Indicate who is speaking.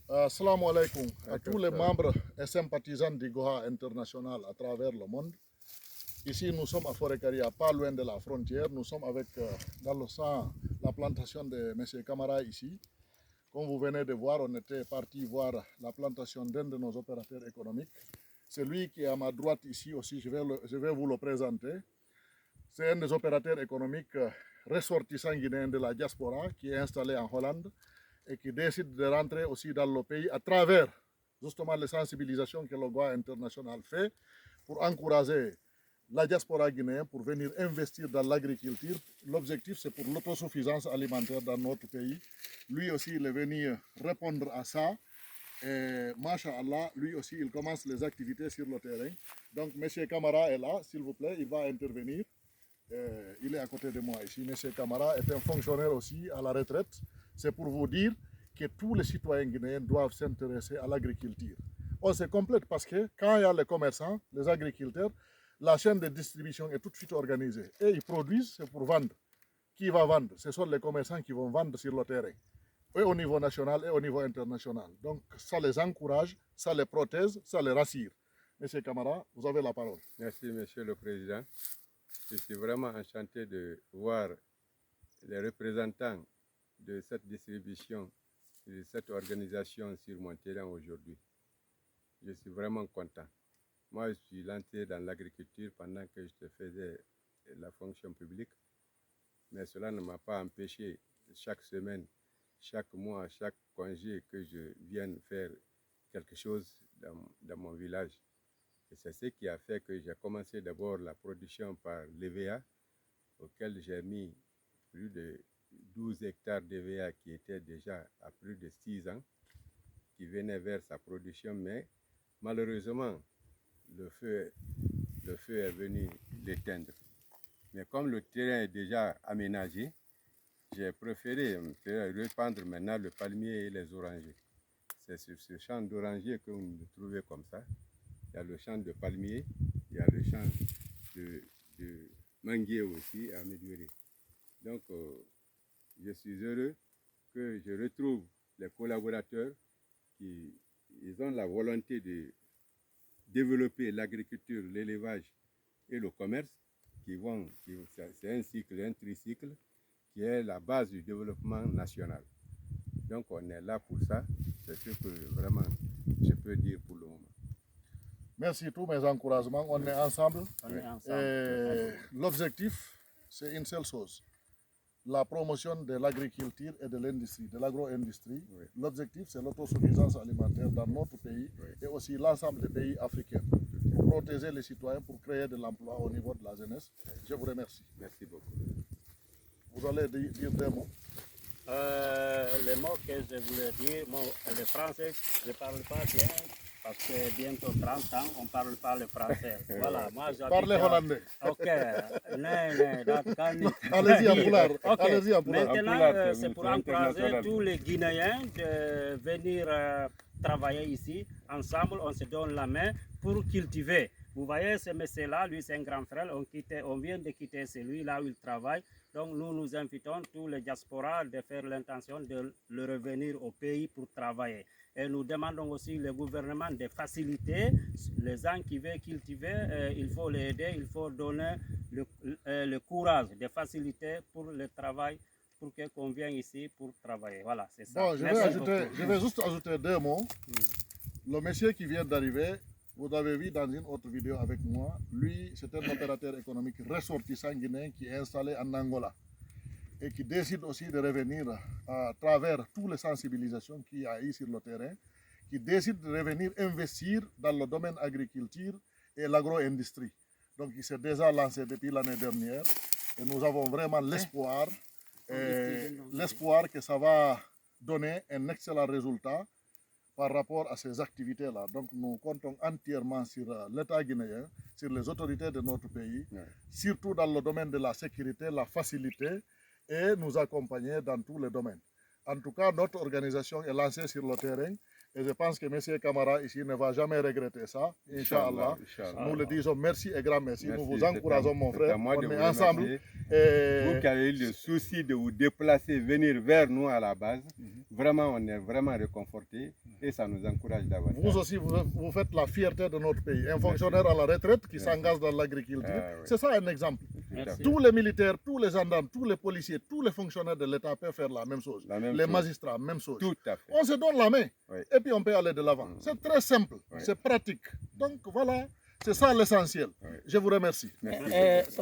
Speaker 1: Assalamu alaikum à tous les membres et sympathisants du Goa International à travers le monde. Ici, nous sommes à Forêt-Caria, pas loin de la frontière. Nous sommes avec, dans le sang, la plantation de M. Camara ici. Comme vous venez de voir, on était parti voir la plantation d'un de nos opérateurs économiques. Celui qui est à ma droite ici aussi, je vais vous le présenter. C'est un des opérateurs économiques ressortissants guinéens de la diaspora qui est installé en Hollande et qui décide de rentrer aussi dans le pays à travers justement les sensibilisations que le Goa International fait pour encourager la diaspora guinéenne pour venir investir dans l'agriculture. L'objectif, c'est pour l'autosuffisance alimentaire dans notre pays. Lui aussi, il est venu répondre à ça. Et Masha'Allah, lui aussi, il commence les activités sur le terrain. Donc, M. Camara est là, s'il vous plaît, il va intervenir. Il est à côté de moi ici. M. Camara est un fonctionnaire aussi à la retraite. C'est pour vous dire que tous les citoyens guinéens doivent s'intéresser à l'agriculture. On se complète parce que quand il y a les commerçants, les agriculteurs, la chaîne de distribution est tout de suite organisée. Et ils produisent, c'est pour vendre. Qui va vendre? Ce sont les commerçants qui vont vendre sur le terrain, et au niveau national et au niveau international. Donc ça les encourage, ça les protège, ça les rassure. Monsieur Camara, vous avez la parole.
Speaker 2: Merci, Monsieur le Président. Je suis vraiment enchanté de voir les représentants de cette distribution et de cette organisation sur mon terrain aujourd'hui. Je suis vraiment content. Moi, je suis lancé dans l'agriculture pendant que je faisais la fonction publique, mais cela ne m'a pas empêché chaque semaine, chaque mois, chaque congé que je vienne faire quelque chose dans mon village. Et c'est ce qui a fait que j'ai commencé d'abord la production par l'EVA, auquel j'ai mis plus de 12 hectares d'EVA qui étaient déjà à plus de 6 ans, qui venaient vers sa production, mais malheureusement, le feu est venu l'éteindre. Mais comme le terrain est déjà aménagé, j'ai préféré répandre maintenant le palmier et les orangers. C'est sur ce champ d'orangers que vous me trouvez comme ça. Il y a le champ de palmier, il y a le champ de manguier aussi à améliorer. Donc, je suis heureux que je retrouve les collaborateurs qui ont la volonté de développer l'agriculture, l'élevage et le commerce, c'est un cycle, un tricycle, qui est la base du développement national. Donc, on est là pour ça. C'est ce que vraiment je peux dire pour le moment.
Speaker 1: Merci tous mes encouragements. On est ensemble. L'objectif, c'est une seule chose. La promotion de l'agriculture et de l'industrie, de l'agro-industrie. Oui. L'objectif, c'est l'autosuffisance alimentaire dans notre pays et aussi l'ensemble des pays africains. Pour protéger les citoyens, pour créer de l'emploi au niveau de la jeunesse. Je vous remercie.
Speaker 2: Merci beaucoup.
Speaker 1: Vous allez dire des mots.
Speaker 3: Les mots que je voulais dire, le français, je ne parle pas bien. Parce que bientôt 30 ans, on ne parle pas le français. Voilà, moi j'habite...
Speaker 1: Parlez hollandais.
Speaker 3: Ok,
Speaker 1: allez-y en Poulard.
Speaker 3: Okay.
Speaker 1: Allez-y en Poulard.
Speaker 3: Maintenant, c'est pour encourager tous les Guinéens de venir travailler ici. Ensemble, on se donne la main pour cultiver. Vous voyez, ce monsieur-là, lui, c'est un grand frère. On vient de quitter celui là où il travaille. Donc, nous invitons tous les diasporas de faire l'intention de le revenir au pays pour travailler. Et nous demandons aussi le gouvernement de faciliter les gens qui veulent cultiver. Il faut les aider, il faut donner le courage de faciliter pour le travail, pour qu'on vienne ici pour travailler. Voilà, c'est ça.
Speaker 1: Bon, je vais juste ajouter deux mots. Le monsieur qui vient d'arriver, vous avez vu dans une autre vidéo avec moi, lui, c'est un opérateur économique ressortissant guinéen qui est installé en Angola et qui décide aussi de revenir à travers toutes les sensibilisations qu'il y a eu sur le terrain, qui décide de revenir investir dans le domaine agriculture et l'agro-industrie. Donc il s'est déjà lancé depuis l'année dernière et nous avons vraiment l'espoir que ça va donner un excellent résultat par rapport à ces activités-là. Donc nous comptons entièrement sur l'État guinéen, sur les autorités de notre pays, surtout dans le domaine de la sécurité, la facilité, et nous accompagner dans tous les domaines. En tout cas, notre organisation est lancée sur le terrain Et je pense que M. Camara ici ne va jamais regretter ça. Inch'Allah. Nous le disons merci et grand merci. Nous vous encourageons, mon frère. On est ensemble.
Speaker 2: Vous qui avez eu le souci de vous déplacer, venir vers nous à la base, vraiment, on est vraiment réconfortés et ça nous encourage davantage.
Speaker 1: Vous aussi, vous faites la fierté de notre pays. Un fonctionnaire à la retraite qui s'engage dans l'agriculture. C'est ça un exemple. Tous les militaires, tous les gendarmes, tous les policiers, tous les fonctionnaires de l'État peuvent faire la même chose. Les magistrats, même chose.
Speaker 2: Tout à fait.
Speaker 1: On se donne la main et puis on peut aller de l'avant. C'est très simple, c'est pratique. Donc voilà, c'est ça l'essentiel. Je vous remercie.
Speaker 2: Merci.